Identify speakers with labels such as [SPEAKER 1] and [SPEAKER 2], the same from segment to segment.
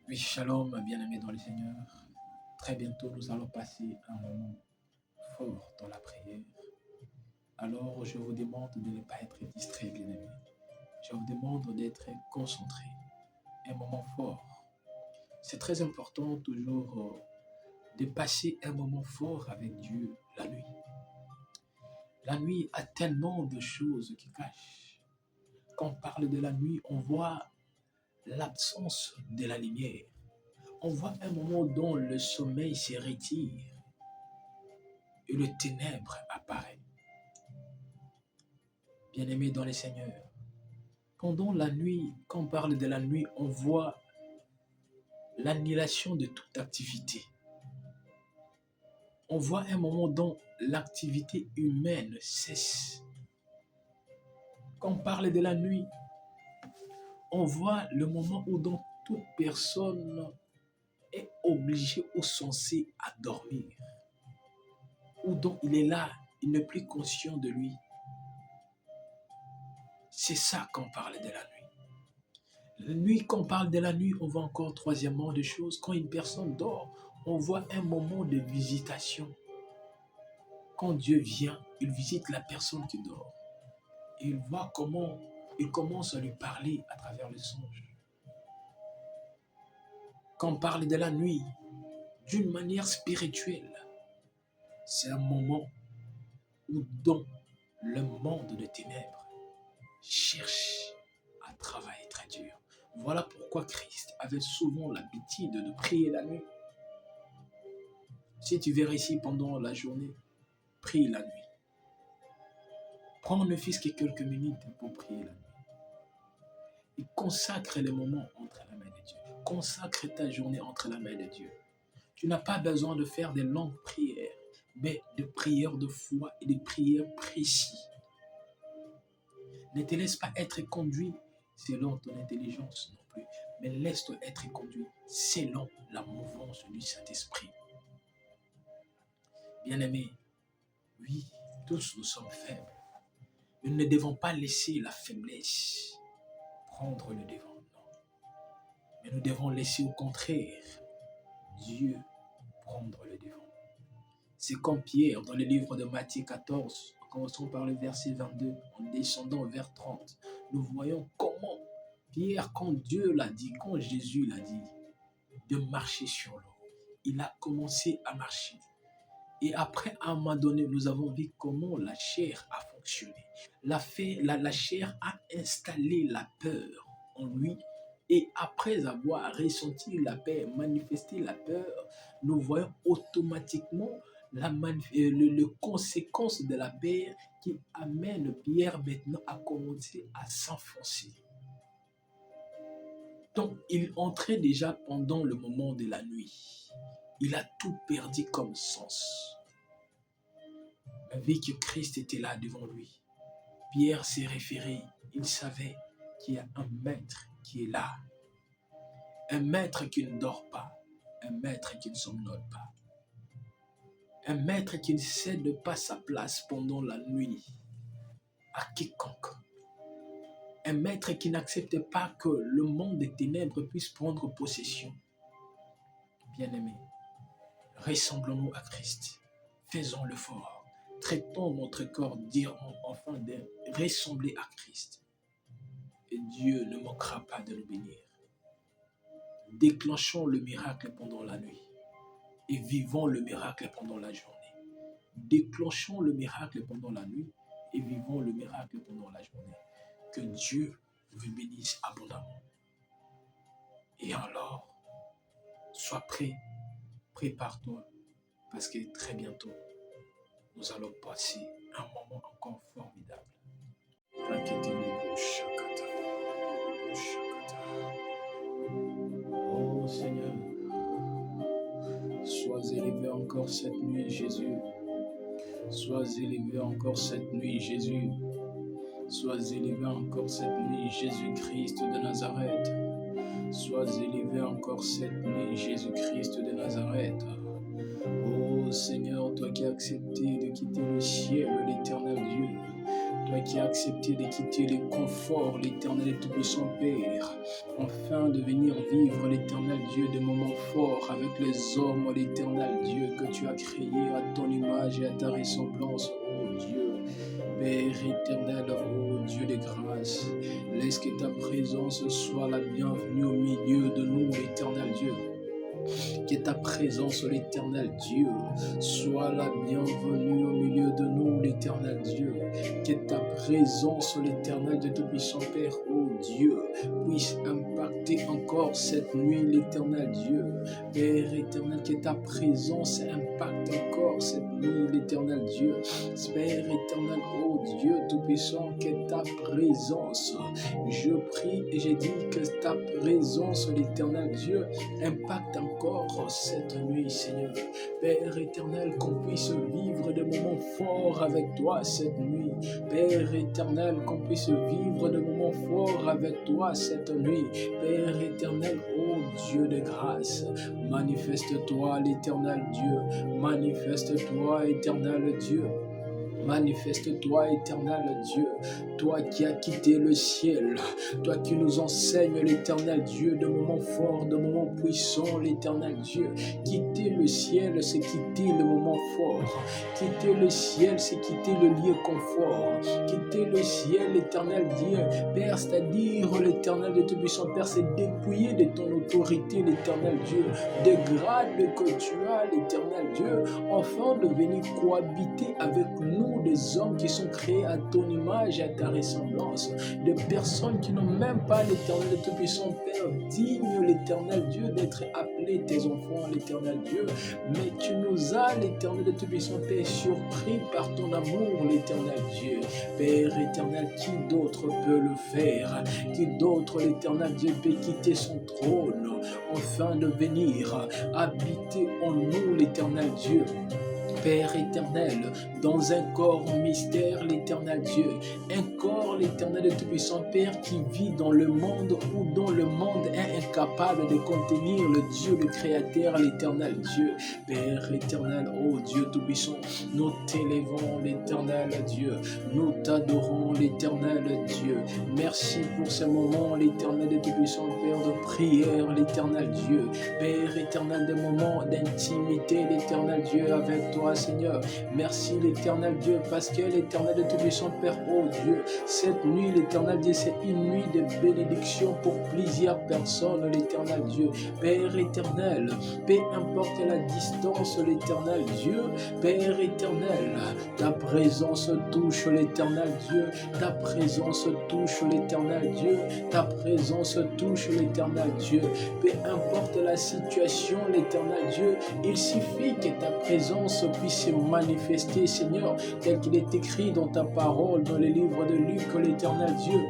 [SPEAKER 1] Oui, shalom, bien-aimés dans le Seigneur. Très bientôt, nous allons passer un moment fort dans la prière. Alors, je vous demande de ne pas être distrait, bien-aimés. Je vous demande d'être concentré. Un moment fort. C'est très important toujours de passer un moment fort avec Dieu la nuit. La nuit a tellement de choses qui cachent. Quand on parle de la nuit, on voit l'absence de la lumière. On voit un moment dont le sommeil se retire et le ténèbre apparaît. Bien-aimés dans le Seigneur, pendant la nuit, quand on parle de la nuit, on voit l'annihilation de toute activité. On voit un moment dont l'activité humaine cesse. Quand on parle de la nuit, on voit le moment où donc toute personne est obligée ou censée à dormir. Où donc il est là, il n'est plus conscient de lui. C'est ça qu'on parle de la nuit. La nuit, quand on parle de la nuit, on voit encore troisièmement des choses. Quand une personne dort, on voit un moment de visitation. Quand Dieu vient, il visite la personne qui dort. Et il voit comment il commence à lui parler à travers le songe. Quand on parle de la nuit, d'une manière spirituelle, c'est un moment où dans le monde de ténèbres cherche à travailler très dur. Voilà pourquoi Christ avait souvent l'habitude de prier la nuit. Si tu vérifies pendant la journée, prie la nuit. Prends ne fût-ce que quelques minutes pour prier la nuit. Et consacre les moments entre la main de Dieu. Consacre ta journée entre la main de Dieu. Tu n'as pas besoin de faire des longues prières, mais de prières de foi et de prières précises. Ne te laisse pas être conduit selon ton intelligence non plus, mais laisse-toi être conduit selon la mouvance du Saint-Esprit. Bien-aimés, oui, tous nous sommes faibles. Nous ne devons pas laisser la faiblesse prendre le devant, non. Mais nous devons laisser au contraire Dieu prendre le devant. C'est comme Pierre dans le livre de Matthieu 14, commençons par le verset 22, en descendant vers 30. Nous voyons comment Pierre, quand Dieu l'a dit, quand Jésus l'a dit, de marcher sur l'eau, il a commencé à marcher. Et après, à un moment donné, nous avons vu comment la chair a fonctionné. La chair a installé la peur en lui. Et après avoir ressenti la peur, manifesté la peur, nous voyons automatiquement le conséquence de la peur qui amène Pierre maintenant à commencer à s'enfoncer. Donc, il entrait déjà pendant le moment de la nuit. Il a tout perdu comme sens. Mais vu que Christ était là devant lui, Pierre s'est référé. Il savait qu'il y a un maître qui est là. Un maître qui ne dort pas. Un maître qui ne somnole pas. Un maître qui ne cède pas sa place pendant la nuit à quiconque. Un maître qui n'accepte pas que le monde des ténèbres puisse prendre possession. Bien-aimés, ressemblons-nous à Christ. Faisons-le fort. Traitons notre corps dignement afin de ressembler à Christ. Et Dieu ne manquera pas de nous bénir. Déclenchons le miracle pendant la nuit et vivons le miracle pendant la journée. Déclenchons le miracle pendant la nuit et vivons le miracle pendant la journée. Que Dieu vous bénisse abondamment. Et alors, sois prêt, prépare-toi, parce que très bientôt, nous allons passer un moment encore formidable. Oh Seigneur, sois élevé encore cette nuit, Jésus. Sois élevé encore cette nuit, Jésus. Sois élevé encore cette nuit, Jésus-Christ de Nazareth. Sois élevé encore cette nuit, Jésus-Christ de Nazareth. Oh Seigneur, toi qui as accepté de quitter le ciel, l'éternel Dieu, Toi qui as accepté de quitter les conforts, l'Éternel et Tout-Puissant Père, afin de venir vivre, l'Éternel Dieu, des moments forts avec les hommes, l'Éternel Dieu, que tu as créé à ton image et à ta ressemblance, ô Dieu. Père éternel, ô Dieu de grâce, laisse que ta présence soit la bienvenue au milieu de nous, l'Éternel Dieu. Que ta présence, l'Éternel Dieu, soit la bienvenue au milieu de nous, l'Éternel Dieu. Que ta présence, l'Éternel de Tout-Puissant Père, ô Dieu, puisse impacter encore cette nuit, l'Éternel Dieu. Père éternel, que ta présence impacte encore cette nuit, l'Éternel Dieu. Père éternel, ô Dieu Tout-Puissant, que ta présence, je prie et je dis que ta présence, l'Éternel Dieu, impacte encore cette nuit, Seigneur. Père éternel, qu'on puisse vivre des moments forts avec toi cette nuit. Père éternel, qu'on puisse vivre des moments forts avec toi cette nuit. Père éternel, ô Dieu de grâce, manifeste-toi, l'Éternel Dieu. Manifeste-toi, éternel Dieu. Manifeste-toi, éternel Dieu, toi qui as quitté le ciel, toi qui nous enseignes, l'éternel Dieu, de moments forts, de moments puissants, l'éternel Dieu. Quitter le ciel, c'est quitter le moment fort. Quitter le ciel, c'est quitter le lieu confort. Quitter le ciel, l'éternel Dieu, Père, c'est-à-dire l'éternel de Tout-Puissant Père, c'est dépouiller de ton autorité, l'éternel Dieu, des grades que tu as, l'éternel Dieu, afin de venir cohabiter avec nous, des hommes qui sont créés à ton image et à ta ressemblance, des personnes qui n'ont même pas l'éternel de Tout-Puissant Père, digne l'éternel Dieu d'être appelé tes enfants, l'éternel Dieu, mais tu nous as, l'éternel de Tout-Puissant Père, surpris par ton amour, l'éternel Dieu. Père éternel, qui d'autre peut le faire? Qui d'autre, l'éternel Dieu, peut quitter son trône afin de venir habiter en nous, l'éternel Dieu? Père éternel, dans un corps mystère, l'éternel Dieu, un corps, l'éternel de Tout-Puissant Père, qui vit dans le monde ou dont le monde est incapable de contenir le Dieu, le Créateur, l'éternel Dieu. Père éternel, ô Dieu Tout-Puissant, nous t'élevons, l'éternel Dieu, nous t'adorons, l'éternel Dieu. Merci pour ce moment, l'éternel de Tout-Puissant Père, de prière, l'éternel Dieu. Père éternel, des moments d'intimité, l'éternel Dieu, avec toi, Seigneur. Merci l'éternel Dieu, parce que l'éternel de Tout-Puissant Père, oh Dieu, cette nuit, l'éternel Dieu, c'est une nuit de bénédiction pour plusieurs personnes, l'éternel Dieu. Père éternel, peu importe la distance, l'éternel Dieu, Père éternel, ta présence touche l'éternel Dieu, ta présence touche l'éternel Dieu, ta présence touche l'éternel Dieu. Peu importe la situation, l'éternel Dieu, il suffit que ta présence puisse se manifester, Seigneur, tel qu'il est écrit dans ta parole, dans le livre de Luc, l'éternel Dieu.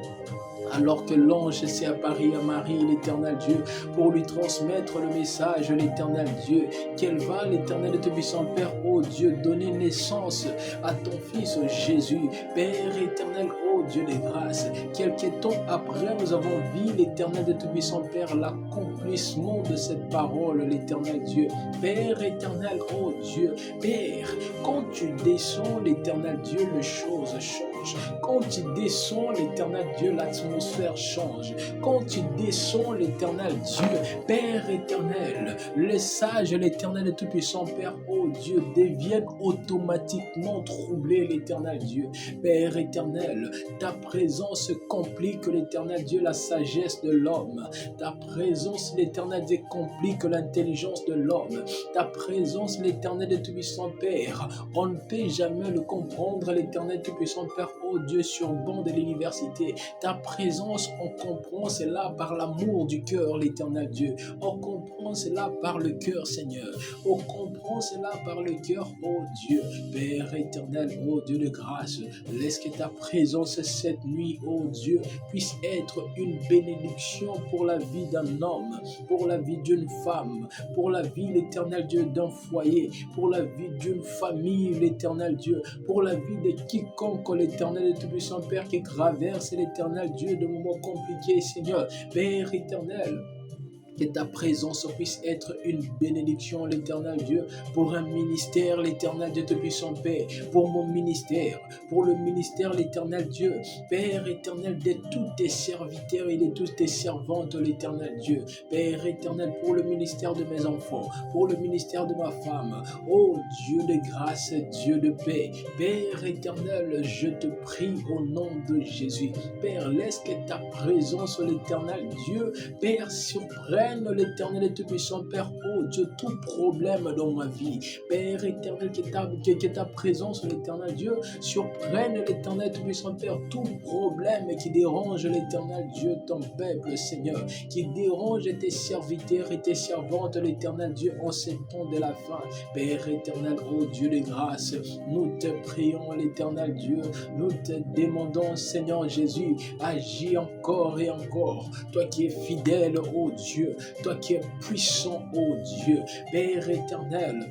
[SPEAKER 1] Alors que l'ange s'est apparu à Marie, l'éternel Dieu, pour lui transmettre le message, l'éternel Dieu, qu'elle va, l'éternel de Tout-Puissant Père, ô Dieu, donner naissance à ton Fils Jésus. Père éternel, ô Dieu de grâce, quelques temps après, nous avons vu, l'éternel de Tout-Puissant Père, l'accomplissement de cette parole, l'éternel Dieu. Père éternel, ô Dieu, Père, quand tu descends, l'éternel Dieu, les choses changent. Quand tu descends, l'éternel Dieu, l'atmosphère change. Quand tu descends, l'éternel Dieu, Père éternel, les sages, l'éternel de Tout-Puissant Père, oh Dieu, deviennent automatiquement troublés, l'éternel Dieu. Père éternel, ta présence complique, l'éternel Dieu, la sagesse de l'homme. Ta présence, l'éternel Dieu, complique l'intelligence de l'homme. Ta présence, l'éternel de Tout-Puissant Père, on ne peut jamais le comprendre, l'éternel Tout-Puissant Père, oh Dieu, sur le banc de l'université. Ta présence, on comprend cela par l'amour du cœur, l'éternel Dieu. On comprend cela par le cœur, Seigneur. On comprend cela par le cœur, oh Dieu. Père éternel, oh Dieu de grâce, laisse que ta présence cette nuit, oh Dieu, puisse être une bénédiction pour la vie d'un homme, pour la vie d'une femme, pour la vie, l'éternel Dieu, d'un foyer, pour la vie d'une famille, l'éternel Dieu, pour la vie de quiconque, l'éternel de Tout-Puissant Père, qui traverse, l'éternel Dieu, de moments compliqués, Seigneur. Père éternel, Que ta présence puisse être une bénédiction, l'Éternel Dieu, pour un ministère, l'Éternel Dieu, depuis son Père, pour mon ministère, pour le ministère, l'Éternel Dieu, Père éternel, de tous tes serviteurs et de toutes tes servantes, l'Éternel Dieu, Père éternel, pour le ministère de mes enfants, pour le ministère de ma femme, oh Dieu de grâce, Dieu de paix, Père éternel, je te prie au nom de Jésus, Père, laisse que ta présence, l'Éternel Dieu, Père, surprenne l'Éternel et tout-puissant, Père, oh Dieu, tout problème dans ma vie, Père éternel, que ta présence, l'Éternel Dieu, surprenne l'Éternel tout-puissant, Père, tout problème qui dérange l'Éternel Dieu, ton peuple, Seigneur, qui dérange tes serviteurs et tes servantes, l'Éternel Dieu, en ces temps de la fin, Père éternel, oh Dieu de grâce, nous te prions, l'Éternel Dieu, nous te demandons, Seigneur Jésus, agis encore et encore, toi qui es fidèle, oh Dieu, toi qui es puissant, oh Dieu, Père éternel,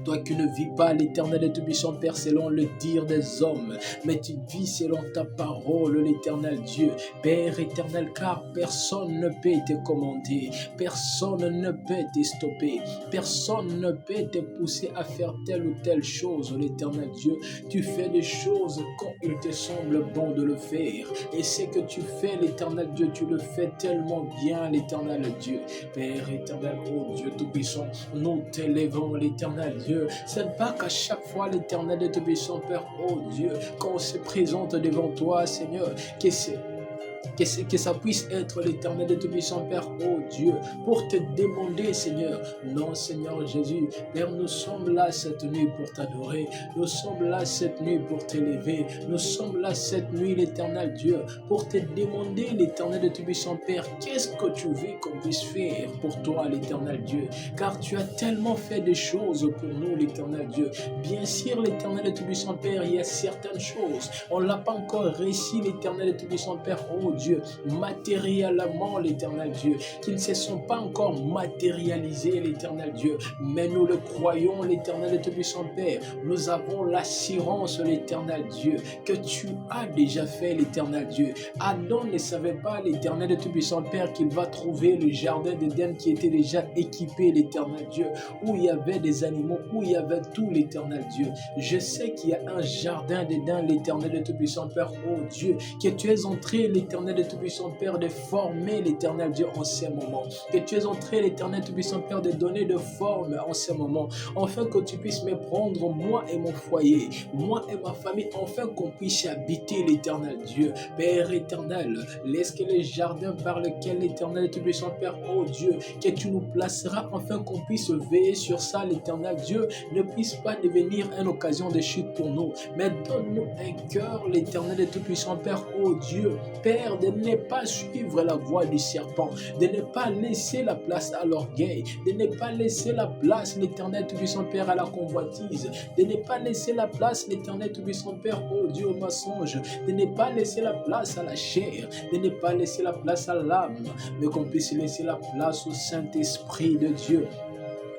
[SPEAKER 1] toi qui ne vis pas l'Éternel et tout-puissant Père selon le dire des hommes, mais tu vis selon ta parole, l'Éternel Dieu, Père éternel, car personne ne peut te commander, personne ne peut te stopper, personne ne peut te pousser à faire telle ou telle chose, l'Éternel Dieu. Tu fais des choses quand il te semble bon de le faire, et ce que tu fais, l'Éternel Dieu, tu le fais tellement bien, l'Éternel Dieu, Père éternel, oh Dieu tout-puissant, nous t'élèvons, l'Éternel Dieu. Ce n'est pas qu'à chaque fois l'Éternel est tout-puissant, Père, oh Dieu, quand on se présente devant toi, Seigneur, que ça puisse être l'Éternel de tout-puissant, Père, oh Dieu, pour te demander, Seigneur. Non, Seigneur Jésus, Père, nous sommes là cette nuit pour t'adorer. Nous sommes là cette nuit pour t'élever. Nous sommes là cette nuit, l'Éternel Dieu, pour te demander, l'Éternel de tout-puissant, Père, qu'est-ce que tu veux qu'on puisse faire pour toi, l'Éternel Dieu? Car tu as tellement fait des choses pour nous, l'Éternel Dieu. Bien sûr, l'Éternel de tout-puissant, Père, il y a certaines choses. On ne l'a pas encore réussi, l'Éternel de tout-puissant, Père, oh Dieu, matériellement, l'Éternel Dieu, qui ne se sont pas encore matérialisés, l'Éternel Dieu, mais nous le croyons, l'Éternel et tout-puissant Père, nous avons l'assurance, l'Éternel Dieu, que tu as déjà fait, l'Éternel Dieu. Adam ne savait pas, l'Éternel et tout-puissant Père, qu'il va trouver le jardin d'Éden qui était déjà équipé, l'Éternel Dieu, où il y avait des animaux, où il y avait tout, l'Éternel Dieu. Je sais qu'il y a un jardin d'Éden, l'Éternel et tout-puissant Père, oh Dieu, que tu es entré, l'Éternel et tout-puissant Père, de former, l'Éternel Dieu, en ces moments. Que tu es entré, l'Éternel tout-puissant Père, de donner de forme en ces moments, afin que tu puisses me prendre, moi et mon foyer, moi et ma famille, afin qu'on puisse habiter, l'Éternel Dieu. Père éternel, laisse que les jardins par lesquels, l'Éternel tout-puissant Père, oh Dieu, que tu nous placeras, afin qu'on puisse veiller sur ça, l'Éternel Dieu, ne puisse pas devenir une occasion de chute pour nous, mais donne-nous un cœur, l'Éternel tout-puissant Père, oh Dieu, Père, de ne pas suivre la voie du serpent, de ne pas laisser la place à l'orgueil, de ne pas laisser la place, l'Éternel tout-puissant Père, à la convoitise, de ne pas laisser la place, l'Éternel tout-puissant Père, oh Dieu, au mensonge, de ne pas laisser la place à la chair, de ne pas laisser la place à l'âme, mais qu'on puisse laisser la place au Saint-Esprit de Dieu.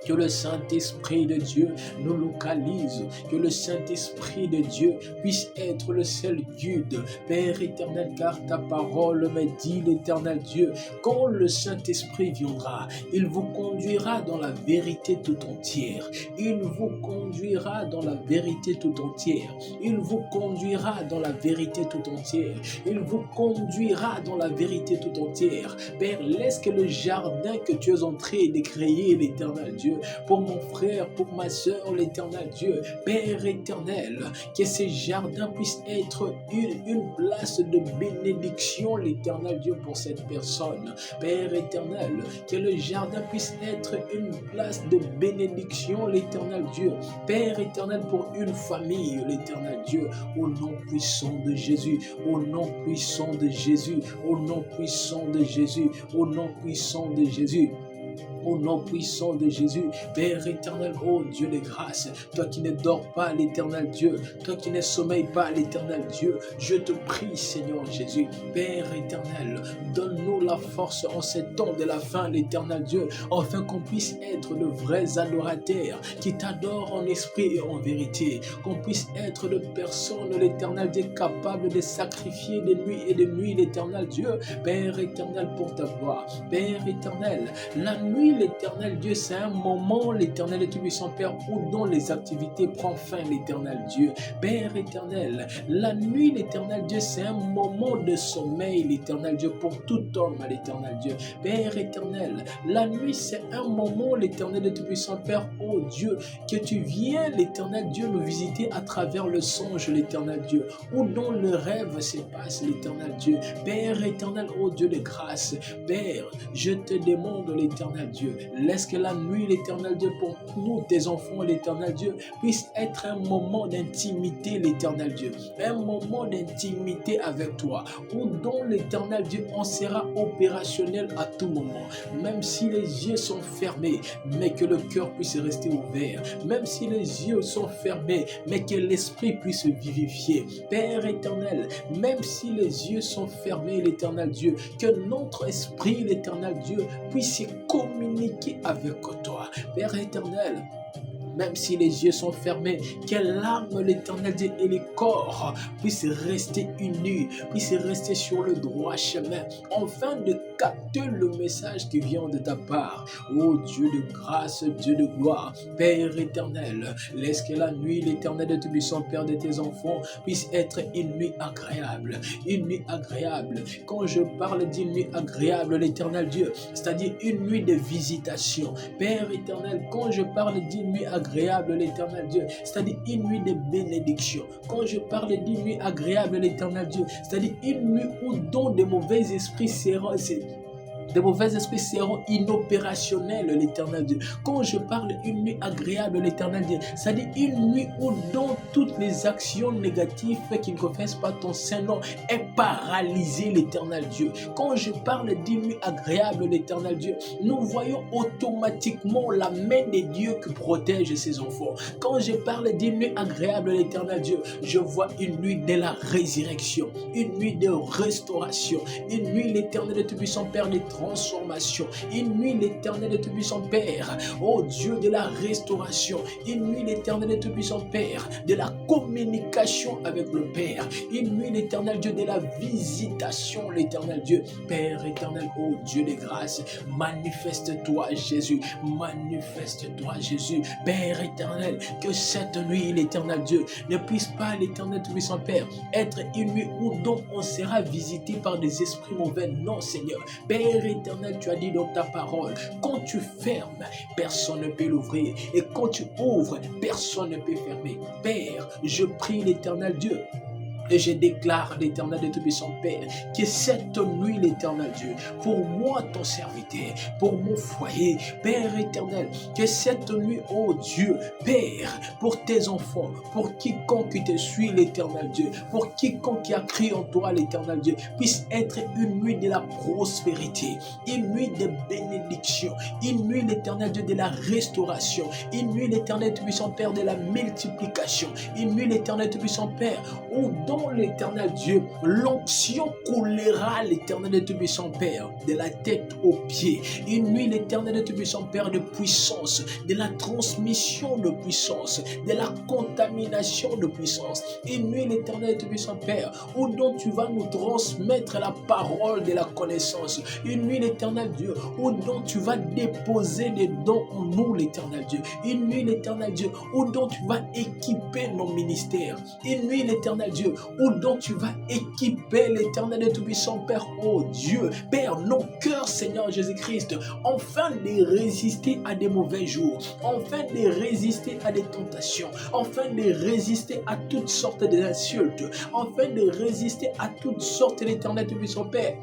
[SPEAKER 1] Que le Saint-Esprit de Dieu nous localise, que le Saint-Esprit de Dieu puisse être le seul guide, Père éternel, car ta parole me dit, l'Éternel Dieu, quand le Saint-Esprit viendra, il vous conduira dans la vérité tout entière, il vous conduira dans la vérité tout entière, il vous conduira dans la vérité tout entière, il vous conduira dans la vérité tout entière. Père, laisse que le jardin que tu es en train de créer, l'Éternel Dieu, pour mon frère, pour ma soeur, l'Éternel Dieu, Père éternel, que ces jardins puissent être une place de bénédiction, l'Éternel Dieu, pour cette personne. Père éternel, que le jardin puisse être une place de bénédiction, l'Éternel Dieu, Père éternel, pour une famille, l'Éternel Dieu, au nom puissant de Jésus, au nom puissant de Jésus, au nom puissant de Jésus, au nom puissant de Jésus. Au nom puissant de Jésus, Père éternel, oh Dieu de grâce, toi qui ne dors pas, l'éternel Dieu, toi qui ne sommeilles pas, l'éternel Dieu, je te prie, Seigneur Jésus, Père éternel, donne-nous la force en ces temps de la fin, l'éternel Dieu, afin qu'on puisse être de vrais adorateurs qui t'adorent en esprit et en vérité, qu'on puisse être de personnes, l'éternel Dieu, capables de sacrifier de nuit et de nuit, l'éternel Dieu, Père éternel, pour ta gloire, Père éternel, la nuit, l'éternel Dieu, c'est un moment, l'éternel et tout-puissant Père, où dont les activités prennent fin, l'éternel Dieu, Père éternel, la nuit, l'éternel Dieu, c'est un moment de sommeil, l'éternel Dieu, pour tout homme, l'éternel Dieu, Père éternel, la nuit, c'est un moment, l'éternel et tout-puissant Père, oh Dieu, que tu viens, l'éternel Dieu, nous visiter à travers le songe, l'éternel Dieu, où dont le rêve se passe, l'éternel Dieu, Père éternel, oh Dieu de grâce, Père, je te demande, l'éternel Dieu, laisse que la nuit, l'éternel Dieu, pour nous, tes enfants, l'éternel Dieu, puisse être un moment d'intimité, l'éternel Dieu, un moment d'intimité avec toi, où dont l'éternel Dieu, on sera opérationnel à tout moment, même si les yeux sont fermés, mais que le cœur puisse rester ouvert, même si les yeux sont fermés, mais que l'esprit puisse vivifier, Père éternel, même si les yeux sont fermés, l'éternel Dieu, que notre esprit, l'éternel Dieu, puisse communiquer avec toi, Père éternel, même si les yeux sont fermés, que l'âme, l'éternel Dieu, et les corps puissent rester unis, puissent rester sur le droit chemin, afin de capter le message qui vient de ta part. Oh Dieu de grâce, Dieu de gloire, Père éternel, laisse que la nuit, l'éternel de tout-puissant Père de tes enfants, puisse être une nuit agréable, une nuit agréable. Quand je parle d'une nuit agréable, l'éternel Dieu, c'est-à-dire une nuit de visitation. Père éternel, quand je parle d'une nuit agréable, l'éternel Dieu, c'est-à-dire une nuit de bénédiction. Quand je parle d'une nuit agréable, l'éternel Dieu, c'est-à-dire une nuit où dont de mauvais esprits seront, de mauvais esprits seront inopérationnels, l'éternel Dieu. Quand je parle d'une nuit agréable, l'éternel Dieu, c'est-à-dire une nuit où dont toutes les actions négatives qui ne confessent pas ton Saint-Nom est paralysée, l'éternel Dieu. Quand je parle d'une nuit agréable, l'éternel Dieu, nous voyons automatiquement la main de Dieu qui protège ses enfants. Quand je parle d'une nuit agréable, l'éternel Dieu, je vois une nuit de la résurrection, une nuit de restauration, une nuit, l'éternel de tout-puissant Père, de transformation, une nuit, l'éternel de tout-puissant Père, oh Dieu de la restauration, une nuit, l'éternel de tout-puissant Père, de la communication avec le Père, une nuit, l'éternel Dieu, de la visitation, l'éternel Dieu, Père éternel, oh Dieu de grâce, manifeste-toi Jésus, manifeste-toi Jésus, Père éternel, que cette nuit, l'éternel Dieu, ne puisse pas, l'éternel tout-puissant Père, être une nuit où donc on sera visité par des esprits mauvais, non Seigneur, Père éternel, tu as dit dans ta parole, quand tu fermes, personne ne peut l'ouvrir, et quand tu ouvres, personne ne peut fermer. Père, je prie l'éternel Dieu, et je déclare, l'éternel de tout-puissant Père, que cette nuit, l'éternel Dieu, pour moi, ton serviteur, pour mon foyer, Père éternel, que cette nuit, oh Dieu, Père, pour tes enfants, pour quiconque te suit, l'éternel Dieu, pour quiconque qui a crié en toi, l'éternel Dieu, puisse être une nuit de la prospérité, une nuit de bénédiction, une nuit, l'éternel Dieu, de la restauration, une nuit, l'éternel tout-puissant Père, de la multiplication, une nuit, l'éternel tout-puissant Père, où dans l'éternel Dieu, l'onction coulera, l'éternel de tout-puissant Père, de la tête aux pieds. Une nuit, l'éternel de tout-puissant Père, de puissance, de la transmission de puissance, de la contamination de puissance. Une nuit, l'éternel de tout-puissant Père, où dont tu vas nous transmettre la parole de la connaissance. Une nuit, l'éternel Dieu, où dont tu vas déposer des dons en nous, l'éternel Dieu. Une nuit, l'éternel Dieu, où dont tu vas équiper nos ministères. Une nuit, l'éternel Dieu, où donc tu vas équiper l'éternel et tout-puissant Père, oh Dieu, Père, nos cœurs, Seigneur Jésus-Christ, afin de résister à des mauvais jours, afin de résister à des tentations, afin de résister à toutes sortes d'insultes, afin de résister à toutes sortes, l'éternel et tout-puissant Père,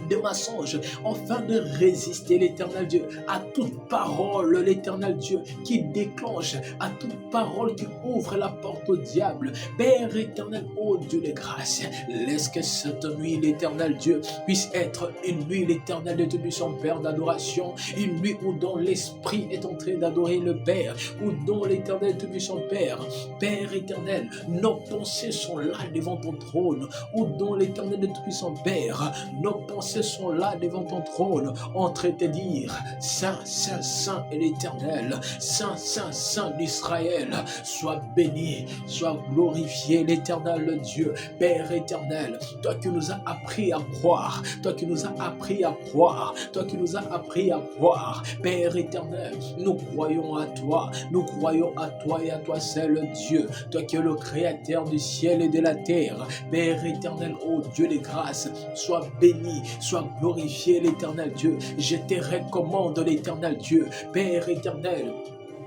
[SPEAKER 1] de mensonges, afin de résister, l'Éternel Dieu, à toute parole, l'Éternel Dieu, qui déclenche, à toute parole qui ouvre la porte au diable. Père éternel, ô Dieu de grâce, laisse que cette nuit, l'Éternel Dieu, puisse être une nuit, l'Éternel de Tout-Puissant Père, d'adoration, une nuit où dont l'Esprit est en train d'adorer le Père, où dont l'Éternel Tout-Puissant Père, Père éternel, nos pensées sont là devant ton trône, où dont l'Éternel de Tout-Puissant Père, nos pensées sont là devant ton trône, en train de te dire, Saint, Saint, Saint est l'Éternel, Saint, Saint, Saint d'Israël, sois béni, sois glorifié, l'Éternel Dieu, Père éternel, toi qui nous as appris à croire, toi qui nous as appris à croire, toi qui nous as appris à croire, Père éternel, nous croyons à toi, nous croyons à toi et à toi seul Dieu, toi qui es le créateur du ciel et de la terre, Père éternel, ô Dieu de grâce, sois béni, sois glorifié l'Éternel Dieu, je te recommande l'Éternel Dieu, Père éternel,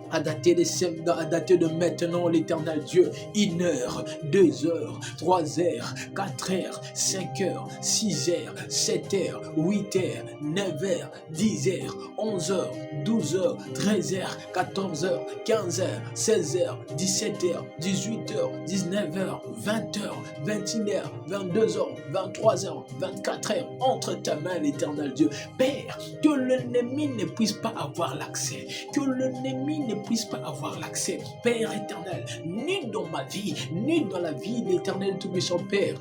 [SPEAKER 1] à dater de maintenant, l'Éternel Dieu, 1 heure, 2 heures, 3 heures, 4 heures, 5 heures, 6 heures, 7 heures, 8 heures, 9 heures, 10 heures, 11 heures, 12 heures, 13 heures, 14 heures, 15 heures, 16 heures, 17 heures, 18 heures, 19 heures, 20 heures, 21 heures, 22 heures, 23 heures, 24 heures, entre ta main, l'Éternel Dieu. Père, que l'ennemi ne puisse pas avoir l'accès, que l'ennemi ne puisse pas avoir l'accès, Père éternel, ni dans ma vie, ni dans la vie de l'Éternel Tout-Puissant Père,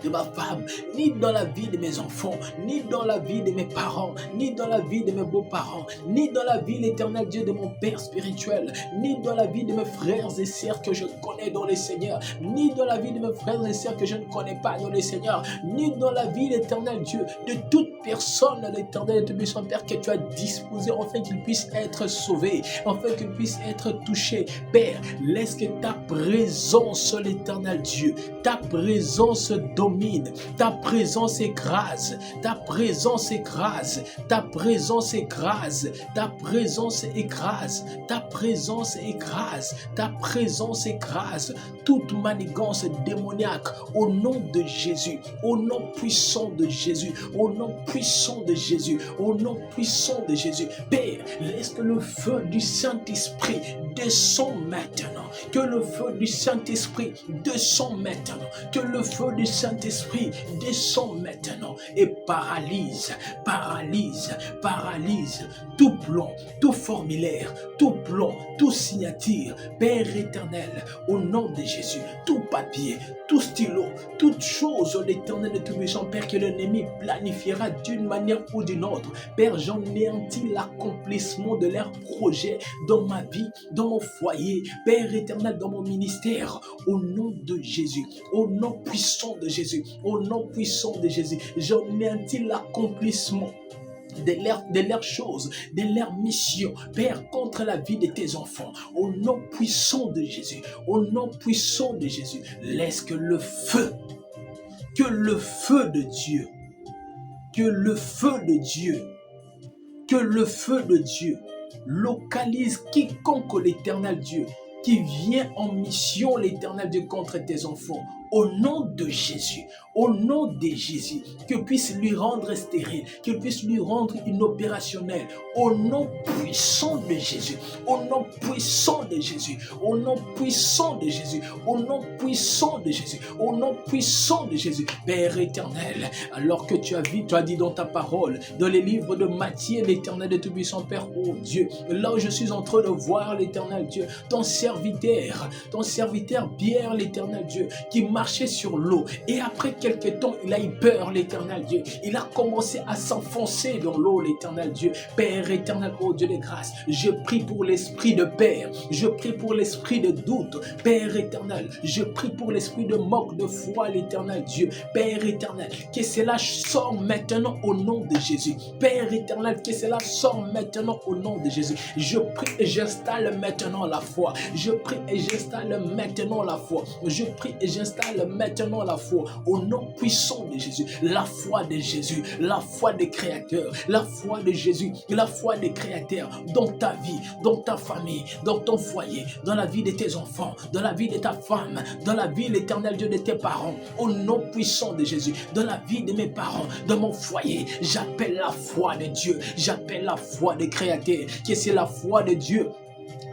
[SPEAKER 1] de ma femme, ni dans la vie de mes enfants, ni dans la vie de mes parents, ni dans la vie de mes beaux-parents, ni dans la vie, l'Éternel Dieu, de mon Père spirituel, ni dans la vie de mes frères et sœurs que je connais dans les Seigneurs, ni dans la vie de mes frères et sœurs que je ne connais pas dans les Seigneurs, ni dans la vie, l'Éternel Dieu, de toute personne, l'Éternel Tout-Puissant Père, que tu as disposé, afin qu'il puisse être sauvé, afin qu'il puisse être touché. Père, laisse que ta présence, l'Éternel Dieu, ta présence domine, ta présence écrase, ta présence écrase, ta présence écrase, ta présence écrase, ta présence écrase, ta présence écrase toute manigance démoniaque au nom de Jésus, au nom puissant de Jésus, au nom puissant de Jésus, au nom puissant de Jésus. Père, laisse que le feu du Saint-Esprit descend maintenant, que le feu du Saint-Esprit descend maintenant, que le feu du Saint-Esprit descend maintenant et paralyse tout plan, tout formulaire, tout plan, tout signature, Père éternel, au nom de Jésus, tout papier, tout stylo, toute chose, l'Éternel de Tout-Puissant, Père, que l'ennemi planifiera d'une manière ou d'une autre. Père, j'anéantis l'accomplissement de leurs projets dans ma vie, dans mon foyer, Père éternel, dans mon ministère, au nom de Jésus, au nom puissant de Jésus, au nom puissant de Jésus, j'anéantis l'accomplissement de leurs choses, de leurs missions, Père, contre la vie de tes enfants, au nom puissant de Jésus, au nom puissant de Jésus, laisse que le feu de Dieu, que le feu de Dieu, que le feu de Dieu localise quiconque, l'Éternel Dieu, qui vient en mission, l'Éternel Dieu, contre tes enfants, au nom de Jésus, au nom de Jésus, que puisse lui rendre stérile, que puisse lui rendre inopérationnel, au nom puissant de Jésus, au nom puissant de Jésus, au nom puissant de Jésus, au nom puissant de Jésus, au nom puissant de Jésus. Père éternel, alors que tu as dit dans ta parole, dans les livres de Matthieu, l'Éternel de Tout-Puissant Père, oh Dieu, là où je suis en train de voir, l'Éternel Dieu, ton serviteur Pierre, l'Éternel Dieu, qui marchait sur l'eau, et après quelque temps, il a eu peur, l'Éternel Dieu, il a commencé à s'enfoncer dans l'eau, l'Éternel Dieu. Père éternel, oh Dieu de grâce, je prie pour l'esprit de peur, je prie pour l'esprit de doute, Père éternel, je prie pour l'esprit de manque de foi, l'Éternel Dieu, Père éternel, que cela sorte maintenant au nom de Jésus, Père éternel, que cela sorte maintenant au nom de Jésus. Je prie et j'installe maintenant la foi, je prie et j'installe maintenant la foi, je prie et j'installe s'installe maintenant la foi au nom puissant de Jésus. La foi de Jésus, la foi des créateurs, la foi de Jésus, la foi des créateurs dans ta vie, dans ta famille, dans ton foyer, dans la vie de tes enfants, dans la vie de ta femme, dans la vie, l'Éternel Dieu, de tes parents, au nom puissant de Jésus, dans la vie de mes parents, dans mon foyer. J'appelle la foi de Dieu, j'appelle la foi des créateurs, que c'est la foi de Dieu.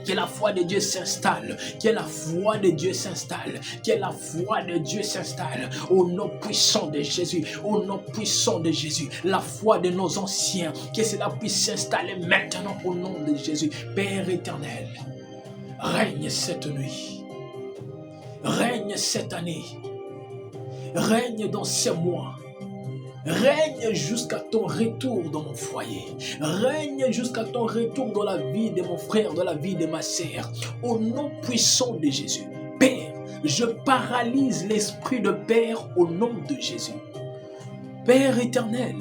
[SPEAKER 1] Que la foi de Dieu s'installe, que la foi de Dieu s'installe, que la foi de Dieu s'installe au nom puissant de Jésus, au nom puissant de Jésus, la foi de nos anciens, que cela puisse s'installer maintenant au nom de Jésus. Père éternel, règne cette nuit, règne cette année, règne dans ces mois. Règne jusqu'à ton retour dans mon foyer. Règne jusqu'à ton retour dans la vie de mon frère, dans la vie de ma sœur. Au nom puissant de Jésus. Père, je paralyse l'esprit de peur au nom de Jésus. Père éternel,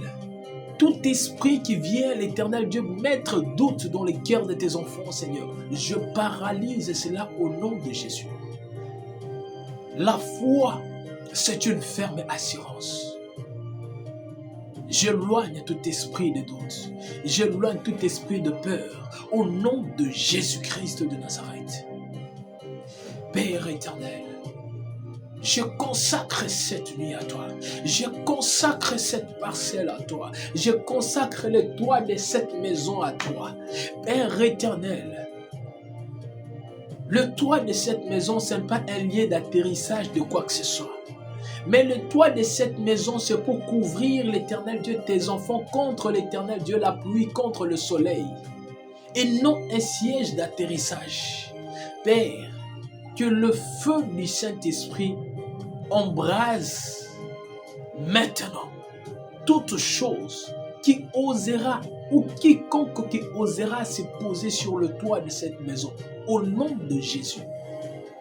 [SPEAKER 1] tout esprit qui vient, l'Éternel Dieu, mettre doute dans les cœurs de tes enfants, Seigneur, je paralyse cela au nom de Jésus. La foi, c'est une ferme assurance. J'éloigne tout esprit de doute. J'éloigne tout esprit de peur. Au nom de Jésus-Christ de Nazareth. Père éternel, je consacre cette nuit à toi. Je consacre cette parcelle à toi. Je consacre le toit de cette maison à toi. Père éternel, le toit de cette maison, ce n'est pas un lieu d'atterrissage de quoi que ce soit. Mais le toit de cette maison, c'est pour couvrir l'Éternel Dieu, tes enfants, contre l'Éternel Dieu, la pluie, contre le soleil. Et non un siège d'atterrissage. Père, que le feu du Saint-Esprit embrase maintenant toute chose qui osera ou quiconque qui osera se poser sur le toit de cette maison. Au nom de Jésus.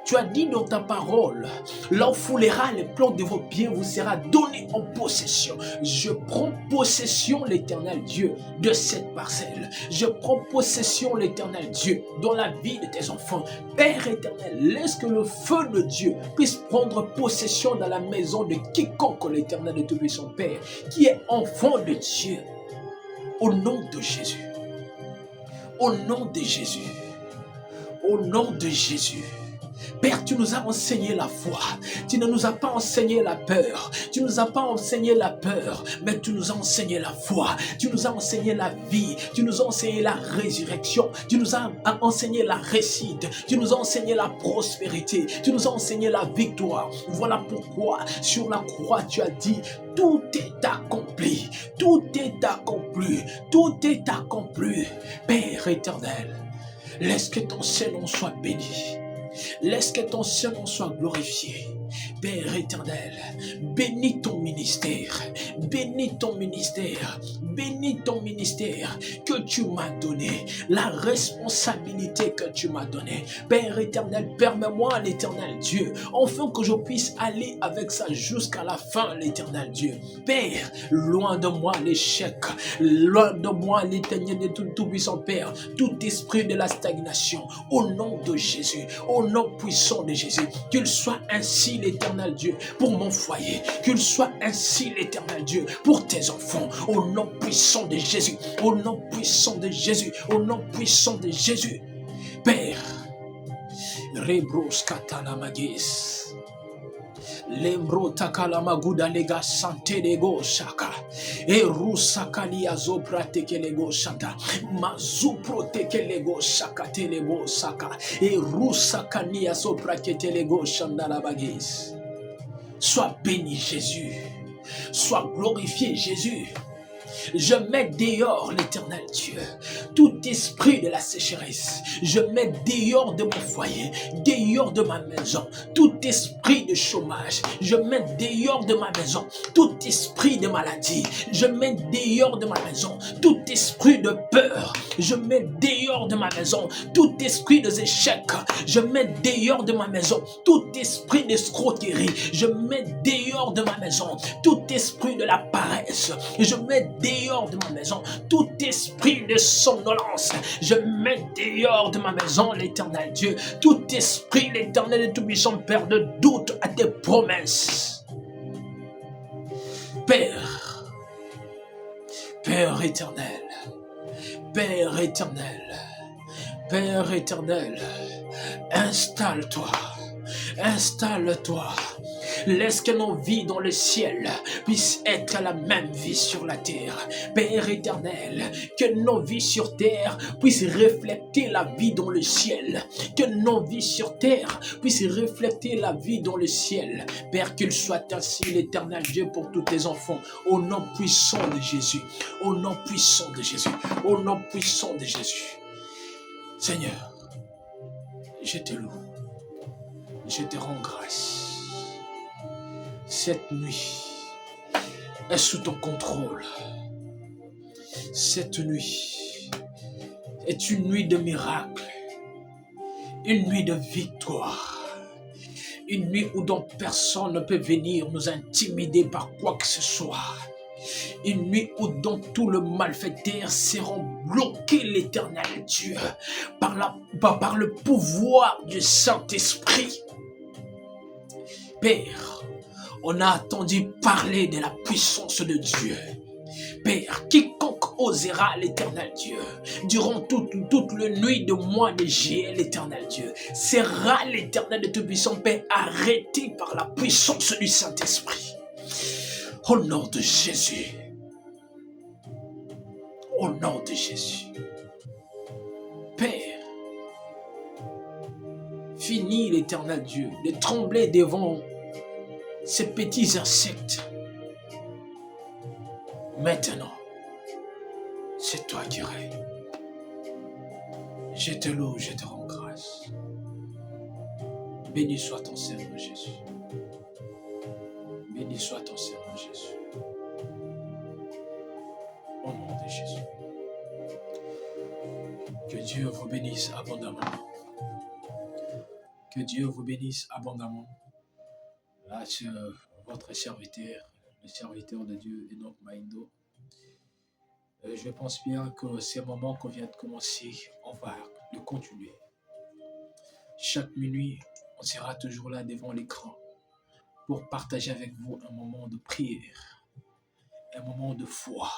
[SPEAKER 1] Tu as dit dans ta parole, l'enfoulera les plans de vos pieds vous sera donné en possession. Je prends possession, l'Éternel Dieu, de cette parcelle. Je prends possession, l'Éternel Dieu, dans la vie de tes enfants. Père éternel, laisse que le feu de Dieu puisse prendre possession dans la maison de quiconque, l'Éternel de Tout-Puissant Père, qui est enfant de Dieu. Au nom de Jésus. Au nom de Jésus. Au nom de Jésus. Père, tu nous as enseigné la foi. Tu ne nous as pas enseigné la peur. Tu ne nous as pas enseigné la peur, mais tu nous as enseigné la foi. Tu nous as enseigné la vie. Tu nous as enseigné la résurrection. Tu nous as enseigné la réussite. Tu nous as enseigné la prospérité. Tu nous as enseigné la victoire. Voilà pourquoi sur la croix tu as dit, tout est accompli. Tout est accompli. Tout est accompli. Père éternel, laisse que ton Saint-Nom soit béni. Laisse que ton Saint-Nom soit glorifié. Père éternel, bénis ton ministère, bénis ton ministère, bénis ton ministère que tu m'as donné, la responsabilité que tu m'as donnée. Père éternel, permets-moi, l'Éternel Dieu, enfin que je puisse aller avec ça jusqu'à la fin, l'Éternel Dieu. Père, loin de moi l'échec, loin de moi l'Éternel de Tout-Puissant Père, tout esprit de la stagnation, au nom de Jésus, au nom puissant de Jésus, qu'il soit ainsi l'Éternel Dieu pour mon foyer, qu'il soit ainsi l'Éternel Dieu pour tes enfants, au nom puissant de Jésus, au nom puissant de Jésus, au nom puissant de Jésus. Père, Rebros Katana Magis, Lembro takala maguda lega sante lego shaka. E rusaka liazo prate lego shanta. Mazupro teke lego shaka telego saka. E rusaka liazo prate lego shanda la bagis. Sois béni Jésus. Sois glorifié Jésus. Je mets dehors l'Éternel Dieu, tout esprit de la sécheresse. Je mets dehors de mon foyer, dehors de ma maison, tout esprit de chômage. Je mets dehors de ma maison, tout esprit de maladie. Je mets dehors de ma maison, tout esprit de peur. Je mets dehors de ma maison, tout esprit d'échec. Je mets dehors de ma maison, tout esprit d'escroquerie. Je mets dehors de ma maison, tout esprit de la paresse. Je mets dehors de ma maison tout esprit de somnolence. Je mets dehors de ma maison, l'Éternel Dieu, tout esprit, l'Éternel et Tout-Puissant, Père, de doute à tes promesses. Père, Père éternel, Père éternel, Père éternel, installe-toi, installe-toi. Laisse que nos vies dans le ciel puissent être la même vie sur la terre. Père éternel, que nos vies sur terre puissent refléter la vie dans le ciel. Que nos vies sur terre puissent refléter la vie dans le ciel. Père, qu'il soit ainsi, l'Éternel Dieu, pour tous tes enfants. Au nom puissant de Jésus. Au nom puissant de Jésus. Au nom puissant de Jésus. Seigneur, je te loue. Je te rends grâce. Cette nuit est sous ton contrôle. Cette nuit est une nuit de miracle, une nuit de victoire, une nuit où donc personne ne peut venir nous intimider par quoi que ce soit. Une nuit où donc tout le malfaiteur seront bloqués, l'Éternel Dieu, par le pouvoir du Saint-Esprit. Père, on a entendu parler de la puissance de Dieu. Père, quiconque osera l'Éternel Dieu, durant toute la nuit de mois de juillet, l'Éternel Dieu, sera l'Éternel de Tout-Puissant, Père, arrêté par la puissance du Saint-Esprit. Au nom de Jésus. Au nom de Jésus. Père, finis, l'Éternel Dieu, de trembler devant ces petits insectes. Maintenant, c'est toi qui règnes. Je te loue, je te rends grâce. Béni soit ton Seigneur Jésus. Béni soit ton Seigneur Jésus. Au nom de Jésus. Que Dieu vous bénisse abondamment. Que Dieu vous bénisse abondamment. Là, c'est votre serviteur, le serviteur de Dieu, Enoch Maindo. Je pense bien que ces moments qu'on vient de commencer, on va le continuer. Chaque minuit, on sera toujours là devant l'écran pour partager avec vous un moment de prière, un moment de foi,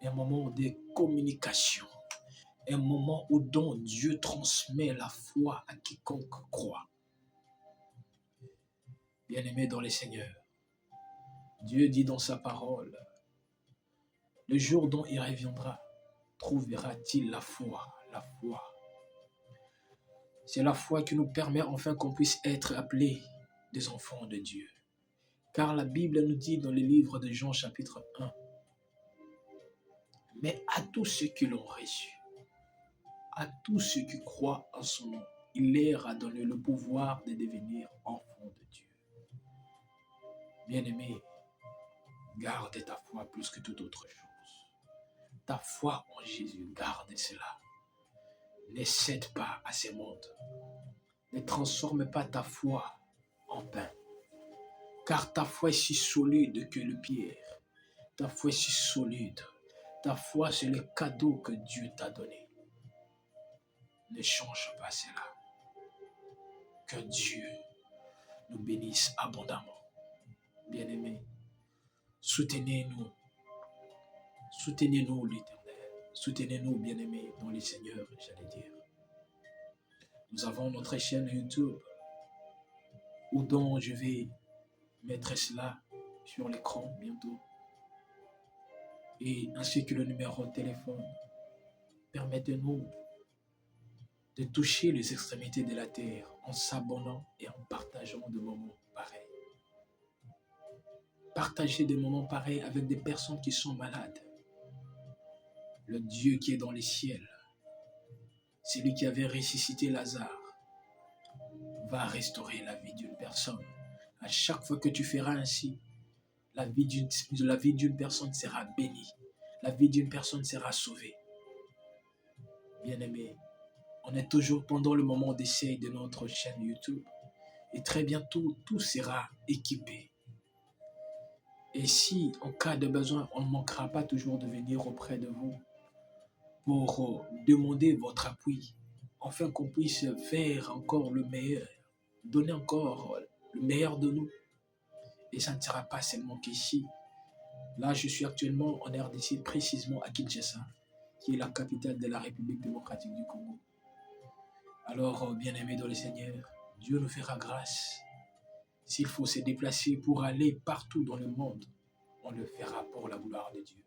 [SPEAKER 1] un moment de communication, un moment où dont Dieu transmet la foi à quiconque croit. Bien-aimé dans le Seigneur, Dieu dit dans sa parole, le jour dont il reviendra, trouvera-t-il la foi, la foi. C'est la foi qui nous permet enfin qu'on puisse être appelés des enfants de Dieu. Car la Bible nous dit dans le livre de Jean chapitre 1, mais à tous ceux qui l'ont reçu, à tous ceux qui croient en son nom, il leur a donné le pouvoir de devenir enfants de Dieu. Bien-aimé, garde ta foi plus que toute autre chose. Ta foi en Jésus, garde cela. Ne cède pas à ce monde. Ne transforme pas ta foi en pain. Car ta foi est si solide que le pierre. Ta foi est si solide. Ta foi, c'est le cadeau que Dieu t'a donné. Ne change pas cela. Que Dieu nous bénisse abondamment. Bien-aimés, soutenez-nous. Soutenez-nous, l'Éternel. Soutenez-nous, bien-aimés, dans le Seigneur, j'allais dire. Nous avons notre chaîne YouTube, où dont je vais mettre cela sur l'écran bientôt. Et ainsi que le numéro de téléphone. Permettez-nous de toucher les extrémités de la terre en s'abonnant et en partageant des moments pareils. Partagez des moments pareils avec des personnes qui sont malades. Le Dieu qui est dans les ciels, celui qui avait ressuscité Lazare, va restaurer la vie d'une personne. À chaque fois que tu feras ainsi, la vie d'une personne sera bénie. La vie d'une personne sera sauvée. Bien-aimés, on est toujours pendant le moment d'essai de notre chaîne YouTube. Et très bientôt, tout sera équipé. Et si, en cas de besoin, on ne manquera pas toujours de venir auprès de vous pour demander votre appui, afin qu'on puisse faire encore le meilleur, donner encore le meilleur de nous. Et ça ne sera pas seulement qu'ici. Là, je suis actuellement en RDC, précisément à Kinshasa, qui est la capitale de la République démocratique du Congo. Alors, bien-aimés dans le Seigneur, Dieu nous fera grâce. S'il faut se déplacer pour aller partout dans le monde, on le fera pour la gloire de Dieu.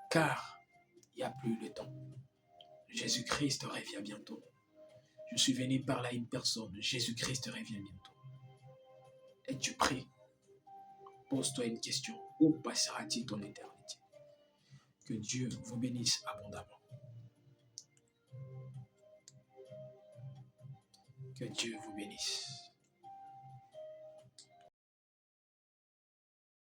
[SPEAKER 1] Car il n'y a plus de temps. Jésus-Christ revient bientôt. Je suis venu parler à une personne. Jésus-Christ revient bientôt. Es-tu prêt? Pose-toi une question. Où passera-t-il ton éternité? Que Dieu vous bénisse abondamment. Que Dieu vous bénisse.